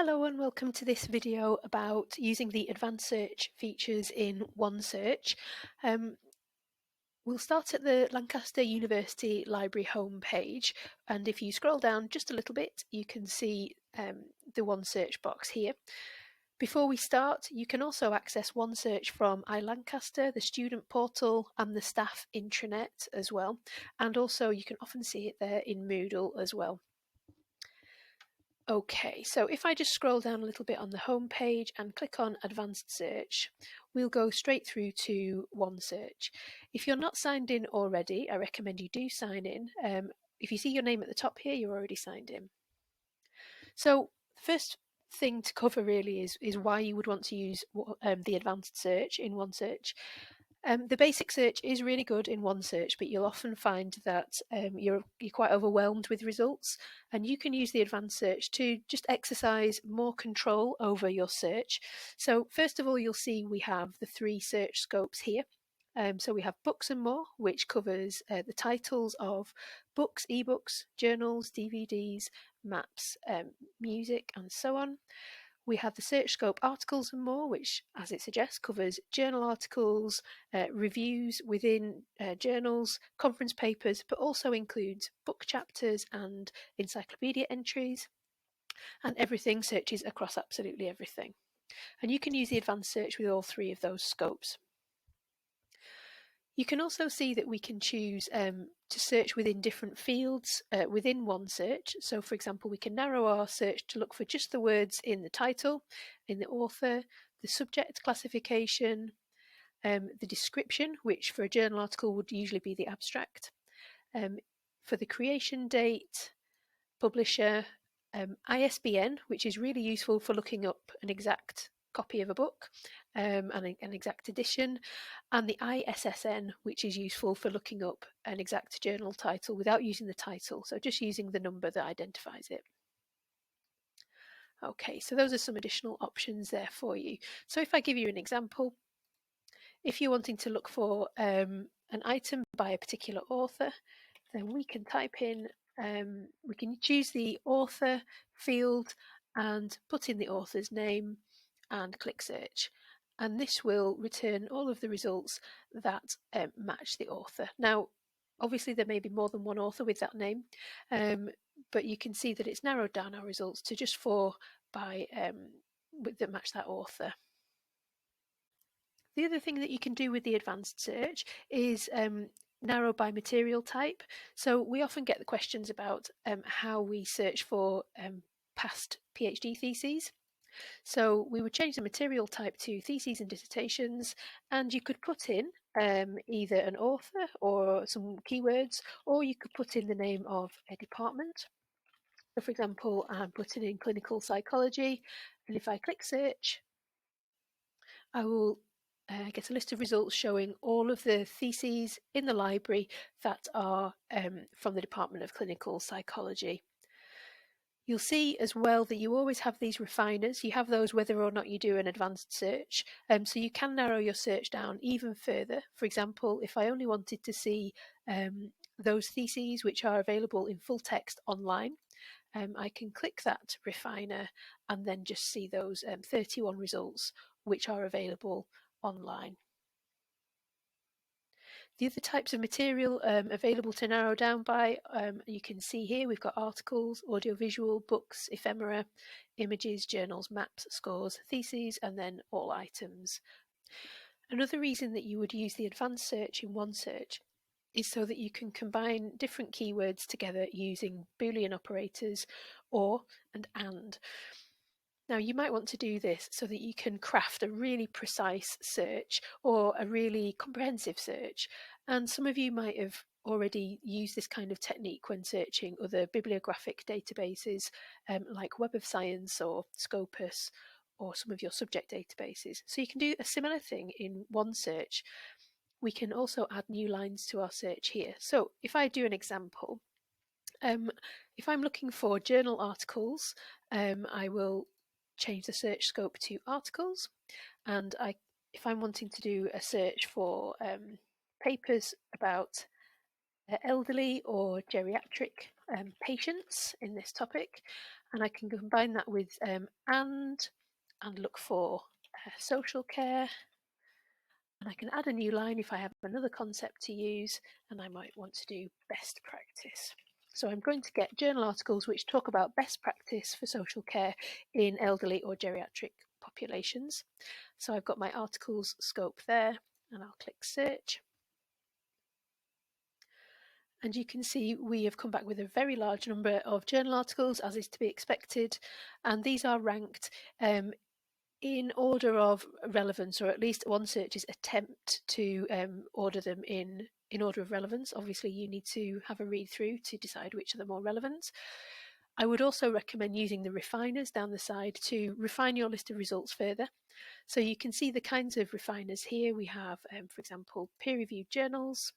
Hello and welcome to this video about using the advanced search features in OneSearch. We'll start at the Lancaster University Library homepage, and if you scroll down just a little bit you can see the OneSearch box here. Before we start, you can also access OneSearch from iLancaster, the student portal and the staff intranet as well, and also you can often see it there in Moodle as well. Okay, so if I just scroll down a little bit on the home page and click on Advanced Search, we'll go straight through to OneSearch. If you're not signed in already, I recommend you do sign in. If you see your name at the top here, you're already signed in. So the first thing to cover really is why you would want to use the Advanced Search in OneSearch. The basic search is really good in OneSearch, but you'll often find that you're quite overwhelmed with results, and you can use the advanced search to just exercise more control over your search. So first of all, you'll see we have the three search scopes here. So we have books and more, which covers the titles of books, ebooks, journals, DVDs, maps, music, and so on. We have the search scope articles and more, which, as it suggests, covers journal articles, reviews within journals, conference papers, but also includes book chapters and encyclopedia entries. And everything searches across absolutely everything. And you can use the advanced search with all three of those scopes. You can also see that we can choose to search within different fields within OneSearch. So for example, we can narrow our search to look for just the words in the title, in the author, the subject classification, the description, which for a journal article would usually be the abstract, for the creation date, publisher, ISBN, which is really useful for looking up an exact copy of a book and an exact edition, and the ISSN, which is useful for looking up an exact journal title without using the title, so just using the number that identifies it. Okay, so those are some additional options there for you. So if I give you an example, if you're wanting to look for an item by a particular author, then we can type in, we can choose the author field and put in the author's name and click search, and this will return all of the results that match the author. Now obviously there may be more than one author with that name, but you can see that it's narrowed down our results to just 4 that match that author. The other thing that you can do with the advanced search is narrow by material type. So we often get the questions about how we search for past PhD theses. So we would change the material type to theses and dissertations, and you could put in either an author or some keywords, or you could put in the name of a department. So for example, I'm putting in clinical psychology, and if I click search, I will get a list of results showing all of the theses in the library that are from the Department of Clinical Psychology. You'll see as well that you always have these refiners. You have those whether or not you do an advanced search, so you can narrow your search down even further. For example, if I only wanted to see those theses which are available in full text online, I can click that refiner and then just see those 31 results which are available online. The other types of material available to narrow down by, you can see here we've got articles, audiovisual, books, ephemera, images, journals, maps, scores, theses, and then all items. Another reason that you would use the advanced search in OneSearch is so that you can combine different keywords together using Boolean operators or and. Now you might want to do this so that you can craft a really precise search or a really comprehensive search, and some of you might have already used this kind of technique when searching other bibliographic databases like Web of Science or Scopus or some of your subject databases. So you can do a similar thing in OneSearch. We can also add new lines to our search here. So if I do an example, if I'm looking for journal articles, I will change the search scope to articles, and if I'm wanting to do a search for papers about elderly or geriatric patients in this topic, and I can combine that with and look for social care, and I can add a new line if I have another concept to use, and I might want to do best practice. So I'm going to get journal articles which talk about best practice for social care in elderly or geriatric populations. So I've got my articles scope there, and I'll click search. And you can see we have come back with a very large number of journal articles, as is to be expected, and these are ranked in order of relevance, or at least OneSearch's attempt to order them in order of relevance. Obviously, you need to have a read through to decide which are the more relevant. I would also recommend using the refiners down the side to refine your list of results further. So you can see the kinds of refiners here. We have, for example, peer-reviewed journals,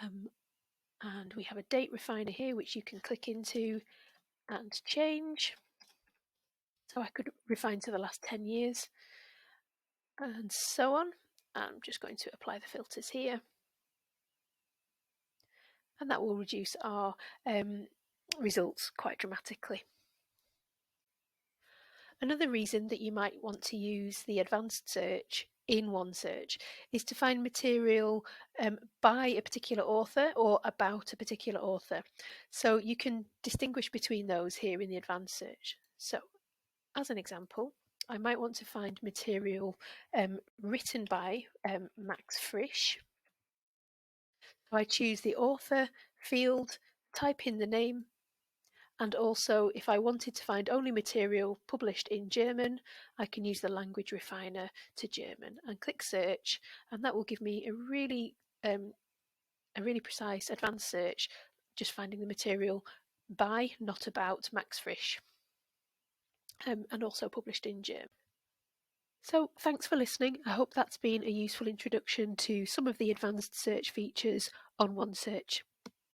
and we have a date refiner here which you can click into and change. So I could refine to the last 10 years and so on. I'm just going to apply the filters here, and that will reduce our results quite dramatically. Another reason that you might want to use the advanced search in OneSearch is to find material by a particular author or about a particular author. So you can distinguish between those here in the advanced search. So as an example, I might want to find material written by Max Frisch. So I choose the author field, type in the name, and also if I wanted to find only material published in German, I can use the language refiner to German and click search, and that will give me a really precise advanced search, just finding the material by, not about, Max Frisch, and also published in German. So thanks for listening. I hope that's been a useful introduction to some of the advanced search features on OneSearch.